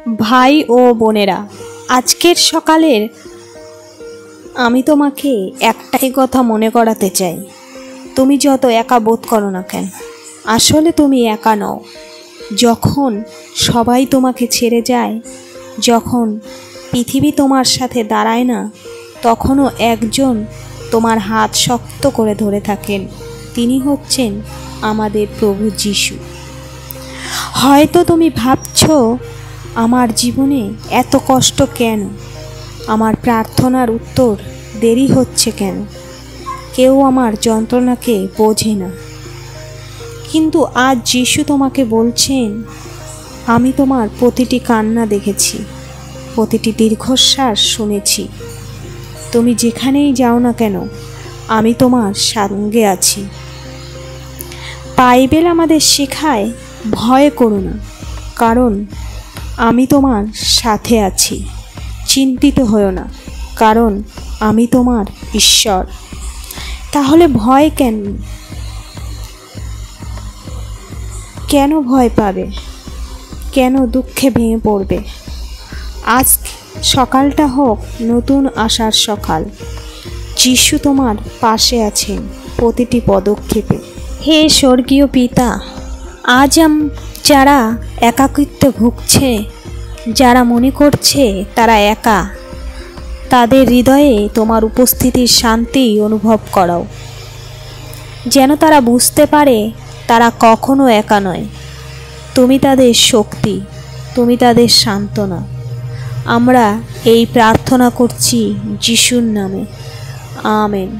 ভাই ও বোনেরা, আজকের সকালের আমি তোমাকে একটাই কথা মনে করাতে চাই। তুমি যত একা বোধ করো না কেন, আসলে তুমি একা নও। যখন সবাই তোমাকে ছেড়ে যায়, যখন পৃথিবী তোমার সাথে দাঁড়ায় না, তখনও একজন তোমার হাত শক্ত করে ধরে থাকেন। তিনি হচ্ছেন আমাদের প্রভু যিশু। হয়তো তুমি ভাবছো, আমার জীবনে এত কষ্ট কেন, আমার প্রার্থনার উত্তর দেরি হচ্ছে কেন, কেউ আমার যন্ত্রণাকে বোঝে না। কিন্তু আজ যিশু তোমাকে বলছেন, আমি তোমার প্রতিটি কান্না দেখেছি, প্রতিটি দীর্ঘশ্বাস শুনেছি। তুমি যেখানেই যাও না কেন, আমি তোমার সঙ্গে আছি। বাইবেল আমাদের শেখায়, ভয় করো না, কারণ আমি তোমার সাথে আছি। চিন্তিত হও না, কারণ আমি তোমার ঈশ্বর। তাহলে ভয় কেন? কেন ভয় পাবে? কেন দুঃখে ভেঙে পড়বে? আজ সকালটা হোক নতুন আশার সকাল। যিশু তোমার পাশে আছেন প্রতিটি পদক্ষেপে। হে স্বর্গীয় পিতা, আজ যারা একাকিত্বে ভুগছে, যারা মনে করছে তারা একা, তাদের হৃদয়ে তোমার উপস্থিতির শান্তি অনুভব করাও, যেন তারা বুঝতে পারে তারা কখনো একা নয়। তুমি তাদের শক্তি, তুমি তাদের সান্ত্বনা। আমরা এই প্রার্থনা করছি যিশুর নামে, আমেন।